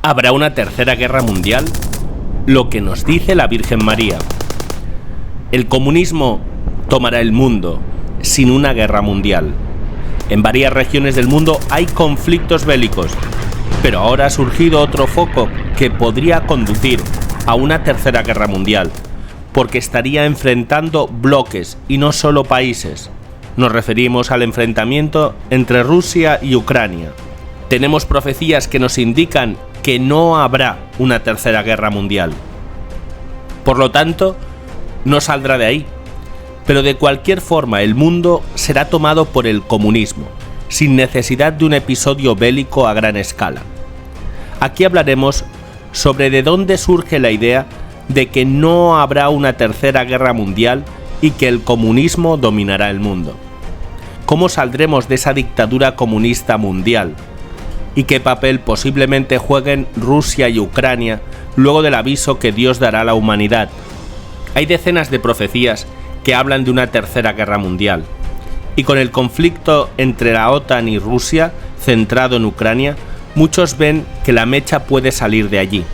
¿Habrá una tercera guerra mundial? Lo que nos dice la Virgen María. El comunismo tomará el mundo sin una guerra mundial. En varias regiones del mundo hay conflictos bélicos, pero ahora ha surgido otro foco que podría conducir a una tercera guerra mundial, porque estaría enfrentando bloques y no solo países. Nos referimos al enfrentamiento entre Rusia y Ucrania. Tenemos profecías que nos indican que no habrá una tercera guerra mundial. Por lo tanto, no saldrá de ahí. Pero de cualquier forma el mundo será tomado por el comunismo, sin necesidad de un episodio bélico a gran escala. Aquí hablaremos sobre de dónde surge la idea de que no habrá una tercera guerra mundial y que el comunismo dominará el mundo. ¿Cómo saldremos de esa dictadura comunista mundial? ¿Y qué papel posiblemente jueguen Rusia y Ucrania luego del aviso que Dios dará a la humanidad? Hay decenas de profecías que hablan de una tercera guerra mundial. Y con el conflicto entre la OTAN y Rusia, centrado en Ucrania, muchos ven que la mecha puede salir de allí.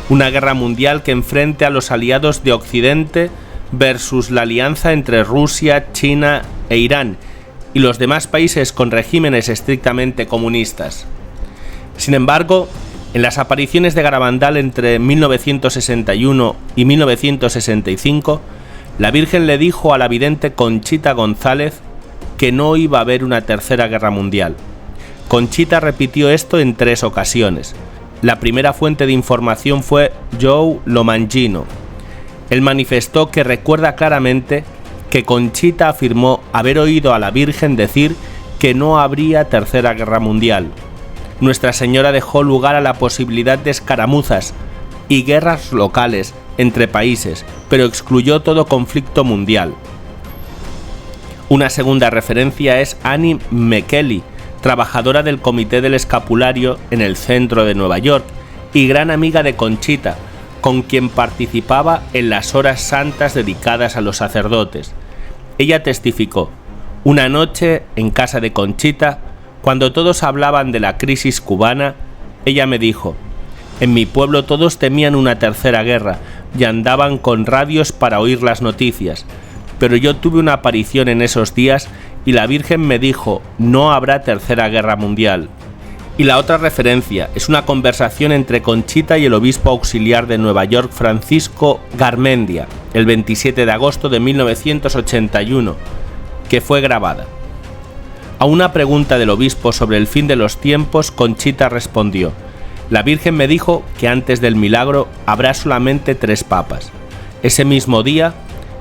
Una guerra mundial que enfrente a los aliados de Occidente versus la alianza entre Rusia, China e Irán y los demás países con regímenes estrictamente comunistas. Sin embargo, en las apariciones de Garabandal entre 1961 y 1965, la Virgen le dijo a la vidente Conchita González que no iba a haber una tercera guerra mundial. Conchita repitió esto en 3 ocasiones. La primera fuente de información fue Joe Lomangino. Él manifestó que recuerda claramente que Conchita afirmó haber oído a la Virgen decir que no habría tercera guerra mundial. Nuestra Señora dejó lugar a la posibilidad de escaramuzas y guerras locales entre países, pero excluyó todo conflicto mundial. Una segunda referencia es Annie McKelly, trabajadora del Comité del Escapulario en el centro de Nueva York y gran amiga de Conchita, con quien participaba en las horas santas dedicadas a los sacerdotes. Ella testificó: una noche en casa de Conchita, cuando todos hablaban de la crisis cubana, ella me dijo: en mi pueblo todos temían una tercera guerra y andaban con radios para oír las noticias, pero yo tuve una aparición en esos días y la Virgen me dijo: no habrá tercera guerra mundial. Y la otra referencia es una conversación entre Conchita y el obispo auxiliar de Nueva York, Francisco Garmendia, el 27 de agosto de 1981, que fue grabada. A una pregunta del obispo sobre el fin de los tiempos, Conchita respondió: la Virgen me dijo que antes del milagro habrá solamente 3 papas. Ese mismo día,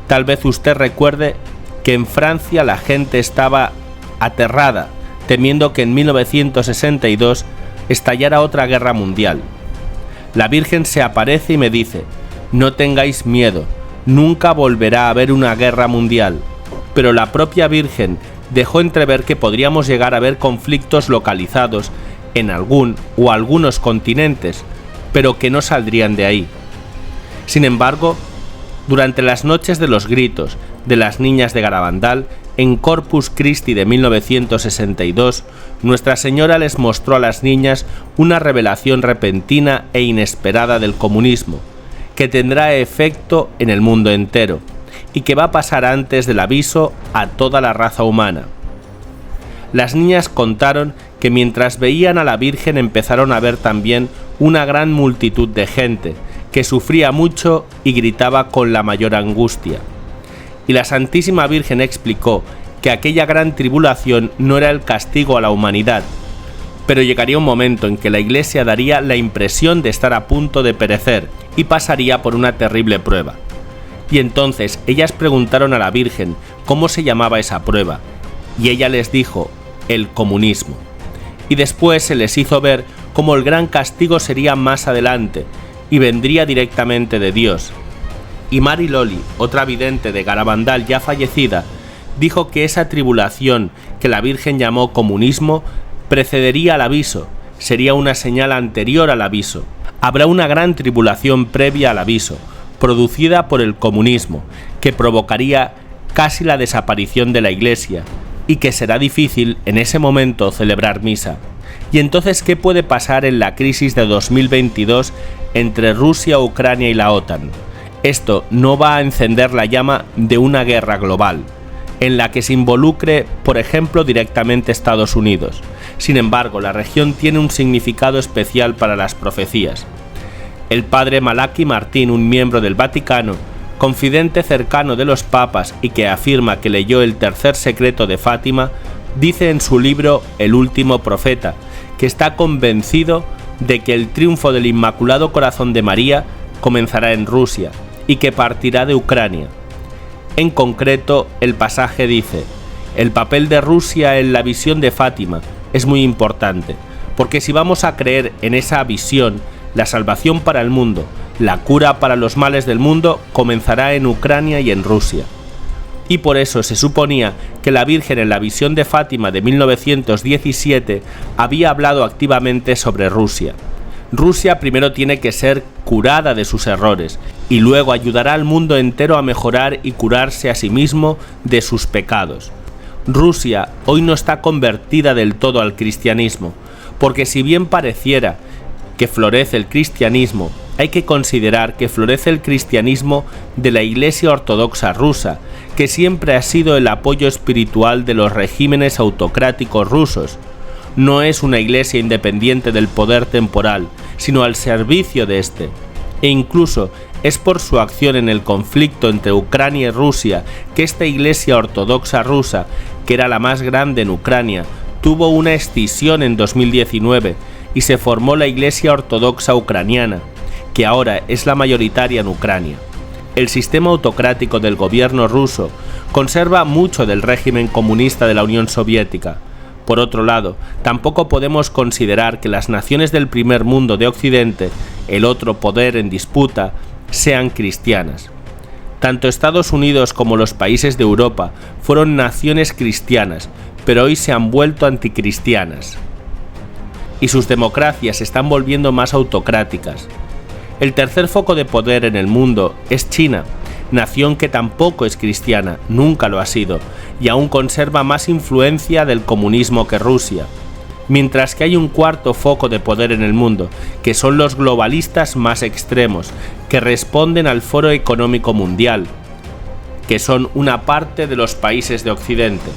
tal vez usted recuerde que en Francia la gente estaba aterrada, temiendo que en 1962 estallara otra guerra mundial. La Virgen se aparece y me dice: no tengáis miedo, nunca volverá a haber una guerra mundial. Pero la propia Virgen dejó entrever que podríamos llegar a ver conflictos localizados en algún o algunos continentes, pero que no saldrían de ahí. Sin embargo, durante las noches de los gritos de las niñas de Garabandal, en Corpus Christi de 1962, Nuestra Señora les mostró a las niñas una revelación repentina e inesperada del comunismo, que tendrá efecto en el mundo entero, y que va a pasar antes del aviso a toda la raza humana. Las niñas contaron que mientras veían a la Virgen empezaron a ver también una gran multitud de gente, que sufría mucho y gritaba con la mayor angustia. Y la Santísima Virgen explicó que aquella gran tribulación no era el castigo a la humanidad, pero llegaría un momento en que la Iglesia daría la impresión de estar a punto de perecer y pasaría por una terrible prueba. Y entonces ellas preguntaron a la Virgen cómo se llamaba esa prueba, y ella les dijo: el comunismo. Y después se les hizo ver cómo el gran castigo sería más adelante y vendría directamente de Dios. Y Mary Loli, otra vidente de Garabandal ya fallecida, dijo que esa tribulación que la Virgen llamó comunismo precedería al aviso, sería una señal anterior al aviso. Habrá una gran tribulación previa al aviso, producida por el comunismo, que provocaría casi la desaparición de la Iglesia, y que será difícil en ese momento celebrar misa. ¿Y entonces qué puede pasar en la crisis de 2022 entre Rusia, Ucrania y la OTAN? Esto no va a encender la llama de una guerra global, en la que se involucre, por ejemplo, directamente Estados Unidos. Sin embargo, la región tiene un significado especial para las profecías. El padre Malachi Martín, un miembro del Vaticano, confidente cercano de los papas y que afirma que leyó el tercer secreto de Fátima, dice en su libro El último profeta, que está convencido de que el triunfo del Inmaculado Corazón de María comenzará en Rusia y que partirá de Ucrania. En concreto, el pasaje dice: el papel de Rusia en la visión de Fátima es muy importante, porque si vamos a creer en esa visión, la salvación para el mundo, la cura para los males del mundo, comenzará en Ucrania y en Rusia. Y por eso se suponía que la Virgen en la visión de Fátima de 1917 había hablado activamente sobre Rusia. Rusia primero tiene que ser curada de sus errores y luego ayudará al mundo entero a mejorar y curarse a sí mismo de sus pecados. Rusia hoy no está convertida del todo al cristianismo, porque si bien pareciera que florece el cristianismo, hay que considerar que florece el cristianismo de la Iglesia Ortodoxa rusa, que siempre ha sido el apoyo espiritual de los regímenes autocráticos rusos. No es una iglesia independiente del poder temporal, sino al servicio de este. E incluso es por su acción en el conflicto entre Ucrania y Rusia que esta Iglesia Ortodoxa rusa, que era la más grande en Ucrania, tuvo una escisión en 2019 y se formó la Iglesia Ortodoxa Ucraniana, que ahora es la mayoritaria en Ucrania. El sistema autocrático del gobierno ruso conserva mucho del régimen comunista de la Unión Soviética. Por otro lado, tampoco podemos considerar que las naciones del primer mundo de Occidente, el otro poder en disputa, sean cristianas. Tanto Estados Unidos como los países de Europa fueron naciones cristianas, pero hoy se han vuelto anticristianas. Y sus democracias se están volviendo más autocráticas. El tercer foco de poder en el mundo es China, nación que tampoco es cristiana, nunca lo ha sido, y aún conserva más influencia del comunismo que Rusia. Mientras que hay un cuarto foco de poder en el mundo, que son los globalistas más extremos, que responden al Foro Económico Mundial, que son una parte de los países de Occidente,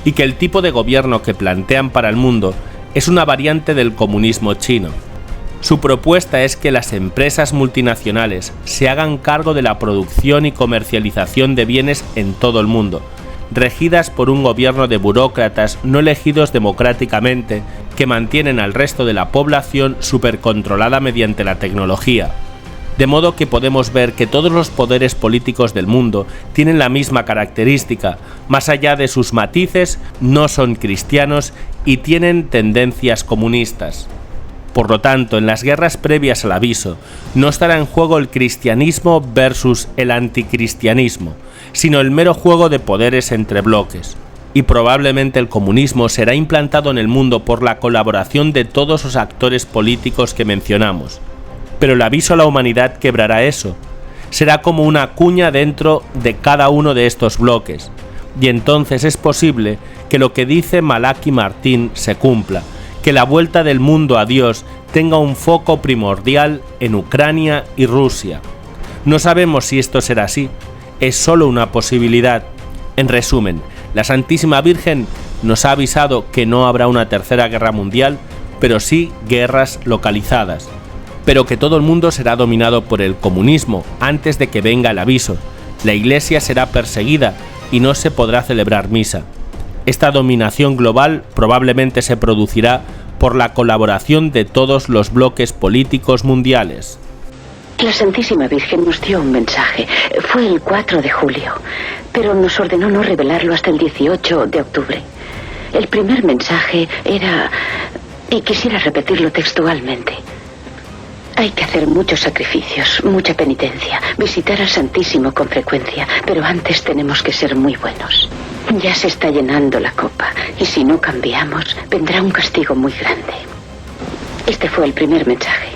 y que el tipo de gobierno que plantean para el mundo es una variante del comunismo chino. Su propuesta es que las empresas multinacionales se hagan cargo de la producción y comercialización de bienes en todo el mundo, regidas por un gobierno de burócratas no elegidos democráticamente que mantienen al resto de la población supercontrolada mediante la tecnología. De modo que podemos ver que todos los poderes políticos del mundo tienen la misma característica, más allá de sus matices, no son cristianos y tienen tendencias comunistas. Por lo tanto, en las guerras previas al aviso, no estará en juego el cristianismo versus el anticristianismo, sino el mero juego de poderes entre bloques. Y probablemente el comunismo será implantado en el mundo por la colaboración de todos los actores políticos que mencionamos. Pero el aviso a la humanidad quebrará eso. Será como una cuña dentro de cada uno de estos bloques. Y entonces es posible que lo que dice Malachi Martín se cumpla, que la vuelta del mundo a Dios tenga un foco primordial en Ucrania y Rusia. No sabemos si esto será así, es solo una posibilidad. En resumen, la Santísima Virgen nos ha avisado que no habrá una tercera guerra mundial, pero sí guerras localizadas, pero que todo el mundo será dominado por el comunismo antes de que venga el aviso. La Iglesia será perseguida y no se podrá celebrar misa. Esta dominación global probablemente se producirá por la colaboración de todos los bloques políticos mundiales. La Santísima Virgen nos dio un mensaje. Fue el 4 de julio, pero nos ordenó no revelarlo hasta el 18 de octubre. El primer mensaje era, y quisiera repetirlo textualmente: hay que hacer muchos sacrificios, mucha penitencia, visitar al Santísimo con frecuencia, pero antes tenemos que ser muy buenos. Ya se está llenando la copa, y si no cambiamos, vendrá un castigo muy grande. Este fue el primer mensaje.